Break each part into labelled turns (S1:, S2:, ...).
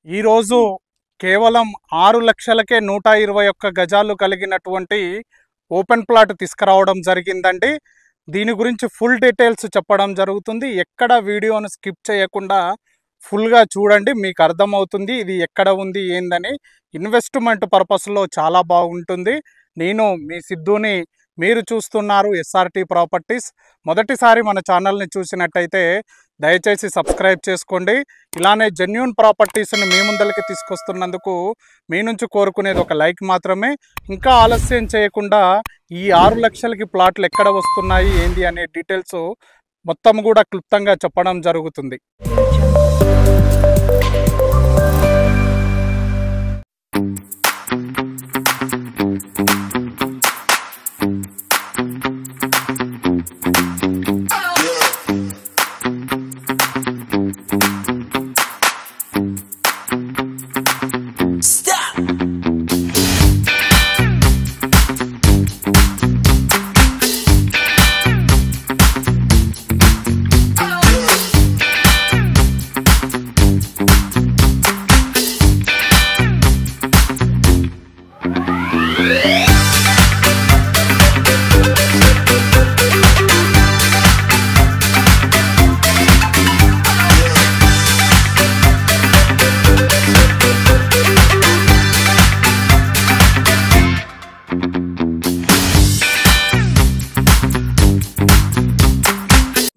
S1: ఈరోజు కేవలం 6 లక్షలకే 121 గజాలు కలిగినటువంటి ఓపెన్ ప్లాట్ తీసుకురావడం జరిగిందండి. దీని గురించి ఫుల్ డీటెయిల్స్ చెప్పడం జరుగుతుంది. ఎక్కడ వీడియోను స్కిప్ చేయకుండా ఫుల్గా చూడండి, మీకు అర్థమవుతుంది ఇది ఎక్కడ ఉంది ఏందని. ఇన్వెస్ట్మెంట్ పర్పస్లో చాలా బాగుంటుంది. నేను మీ సిద్ధుని, మీరు చూస్తున్నారు ఎస్ఆర్టీ ప్రాపర్టీస్. మొదటిసారి మన ఛానల్ని చూసినట్టయితే దయచేసి సబ్స్క్రైబ్ చేసుకోండి. ఇలానే జెన్యూన్ ప్రాపర్టీస్ని మీ ముందరికి తీసుకొస్తున్నందుకు మీ నుంచి కోరుకునేది ఒక లైక్ మాత్రమే. ఇంకా ఆలస్యం చేయకుండా ఈ 6 లక్షలకి ప్లాట్లు ఎక్కడ వస్తున్నాయి ఏంది అనే డీటెయిల్స్ మొత్తం కూడా క్లుప్తంగా చెప్పడం జరుగుతుంది.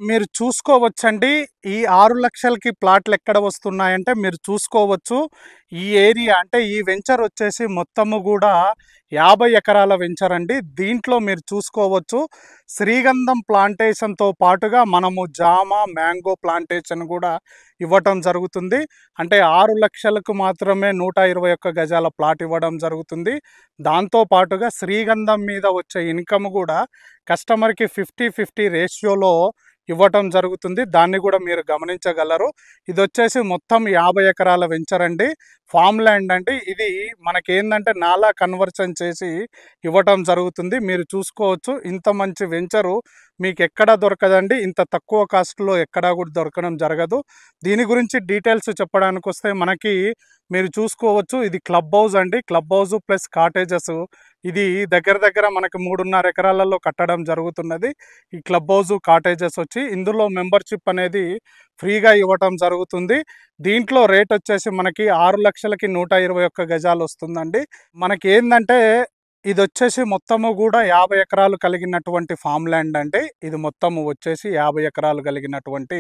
S1: మీరు చూసుకోవచ్చండి, ఈ 6 లక్షలకి ప్లాట్లు ఎక్కడ వస్తున్నాయంటే మీరు చూసుకోవచ్చు. ఈ ఏరియా అంటే ఈ వెంచర్ వచ్చేసి మొత్తము కూడా 50 ఎకరాల వెంచర్ అండి. దీంట్లో మీరు చూసుకోవచ్చు శ్రీగంధం ప్లాంటేషన్తో పాటుగా మనము జామ, మ్యాంగో ప్లాంటేషన్ కూడా ఇవ్వటం జరుగుతుంది. అంటే 6 లక్షలకు మాత్రమే 121 గజాల ప్లాట్ ఇవ్వడం జరుగుతుంది. దాంతో పాటుగా శ్రీగంధం మీద వచ్చే ఇన్కమ్ కూడా కస్టమర్కి 50-50 రేషియోలో ఇవ్వటం జరుగుతుంది. దాన్ని కూడా మీరు గమనించగలరు. ఇది వచ్చేసి మొత్తం 50 ఎకరాల వెంచర్ అండి. ఫామ్ ల్యాండ్ అండి. ఇది మనకేందంటే నాలా కన్వర్షన్ చేసి ఇవ్వటం జరుగుతుంది. మీరు చూసుకోవచ్చు ఇంత మంచి వెంచరు మీకు ఎక్కడా దొరకదండి. ఇంత తక్కువ కాస్ట్లో ఎక్కడా కూడా దొరకడం జరగదు. దీని గురించి డీటెయిల్స్ చెప్పడానికి వస్తే మనకి మీరు చూసుకోవచ్చు ఇది క్లబ్ హౌస్ అండి. Club house plus cottages. ఇది దగ్గర దగ్గర మనకి 3.5 ఎకరాలలో కట్టడం జరుగుతున్నది. ఈ క్లబ్ హౌస్, కాటేజెస్ వచ్చి ఇందులో మెంబర్షిప్ అనేది ఫ్రీగా ఇవ్వటం జరుగుతుంది. దీంట్లో రేట్ వచ్చేసి మనకి 6 లక్షలకి 121 గజాలు వస్తుందండి. మనకి ఏంటంటే ఇది వచ్చేసి మొత్తము కూడా 50 ఎకరాలు కలిగినటువంటి ఫామ్ ల్యాండ్ అండి. ఇది మొత్తము వచ్చేసి 50 ఎకరాలు కలిగినటువంటి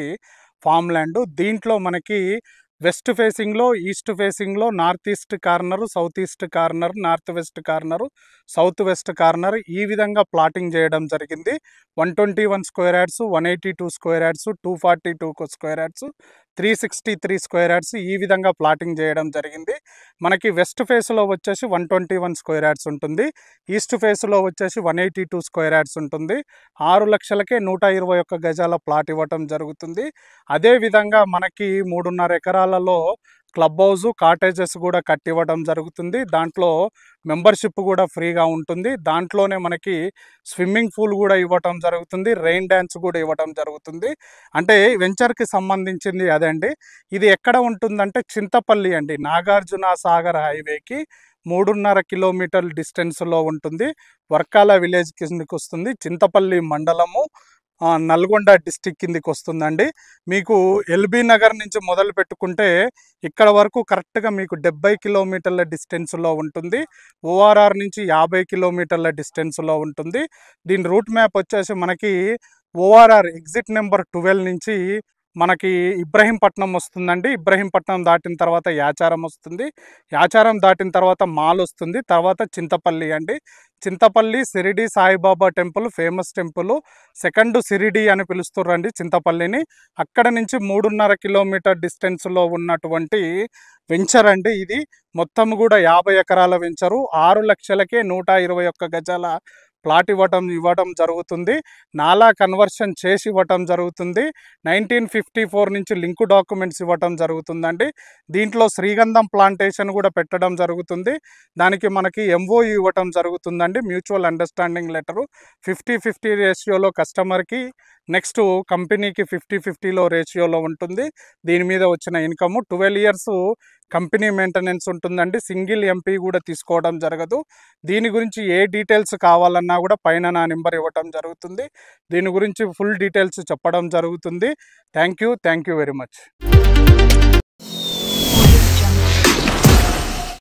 S1: ఫామ్ ల్యాండ్. దీంట్లో మనకి వెస్ట్ ఫేసింగ్లో, ఈస్ట్ ఫేసింగ్లో, north east corner, south east corner, north west corner, south west corner ఈ విధంగా ప్లాటింగ్ చేయడం జరిగింది. 121 square yards, 182 square yards, 242 square yards, 363 square yards ఈ విధంగా ప్లాటింగ్ చేయడం జరిగింది. మనకి వెస్ట్ ఫేస్లో వచ్చేసి 121 స్క్వేర్ యార్డ్స్ ఉంటుంది. ఈస్ట్ ఫేస్లో వచ్చేసి 182 స్క్వేర్ యార్డ్స్ ఉంటుంది. 6 లక్షలకే 121 గజాల ప్లాట్ ఇవ్వటం జరుగుతుంది. అదేవిధంగా మనకి 3.5 ఎకరాలలో క్లబ్ హౌస్, కాటేజెస్ కూడా కట్టివ్వడం జరుగుతుంది. దాంట్లో మెంబర్షిప్ కూడా ఫ్రీగా ఉంటుంది. దాంట్లోనే మనకి స్విమ్మింగ్ పూల్ కూడా ఇవ్వటం జరుగుతుంది. రెయిన్ డ్యాన్స్ కూడా ఇవ్వటం జరుగుతుంది. అంటే వెంచర్కి సంబంధించింది అదండి. ఇది ఎక్కడ ఉంటుందంటే చింతపల్లి అండి. నాగార్జున సాగర్ హైవేకి 3.5 కిలోమీటర్ల డిస్టెన్స్లో ఉంటుంది. వర్కాల విలేజ్ కిందకి వస్తుంది. చింతపల్లి మండలము, నల్గొండ డిస్టిక్ కిందికి వస్తుందండి. మీకు ఎల్బీ నగర్ నుంచి మొదలు పెట్టుకుంటే ఇక్కడ వరకు కరెక్ట్గా మీకు 70 కిలోమీటర్ల డిస్టెన్స్లో ఉంటుంది. ఓఆర్ఆర్ నుంచి 50 కిలోమీటర్ల డిస్టెన్స్లో ఉంటుంది. దీని రూట్ మ్యాప్ వచ్చేసి మనకి ఓఆర్ఆర్ ఎగ్జిట్ నెంబర్ 12 నుంచి మనకి ఇబ్రహీంపట్నం వస్తుందండి. ఇబ్రహీంపట్నం దాటిన తర్వాత యాచారం వస్తుంది. యాచారం దాటిన తర్వాత మాల్ వస్తుంది. తర్వాత చింతపల్లి అండి. Chintapalli Shirdi Saibaba temple famous temple. Second Shirdi అని పిలుస్తారండి చింతపల్లిని. అక్కడ నుంచి 3.5 కిలోమీటర్ డిస్టెన్స్లో ఉన్నటువంటి వెంచర్ అండి. ఇది మొత్తం కూడా 50 ఎకరాల వెంచరు. 6 లక్షలకే 121 గజాల ప్లాట్ ఇవ్వడం జరుగుతుంది. నాలా కన్వర్షన్ చేసి ఇవ్వటం జరుగుతుంది. 1954 నుంచి లింక్ డాక్యుమెంట్స్ ఇవ్వటం జరుగుతుందండి. దీంట్లో శ్రీగంధం ప్లాంటేషన్ కూడా పెట్టడం జరుగుతుంది. దానికి మనకి ఎంఓయూ ఇవ్వటం జరుగుతుందండి, మ్యూచువల్ అండర్స్టాండింగ్ లెటరు. 50-50 రేషియోలో కస్టమర్కి నెక్స్ట్ కంపెనీకి 50-50లో రేషియోలో ఉంటుంది. దీని మీద వచ్చిన ఇన్కమ్ 12 ఇయర్స్ కంపెనీ మెయింటెనెన్స్ ఉంటుందండి. సింగిల్ ఎంపీ కూడా తీసుకోవడం జరగదు. దీని గురించి ఏ డీటెయిల్స్ కావాలన్నా కూడా పైన నా నెంబర్ ఇవ్వటం జరుగుతుంది. దీని గురించి ఫుల్ డీటెయిల్స్ చెప్పడం జరుగుతుంది. Thank you very much.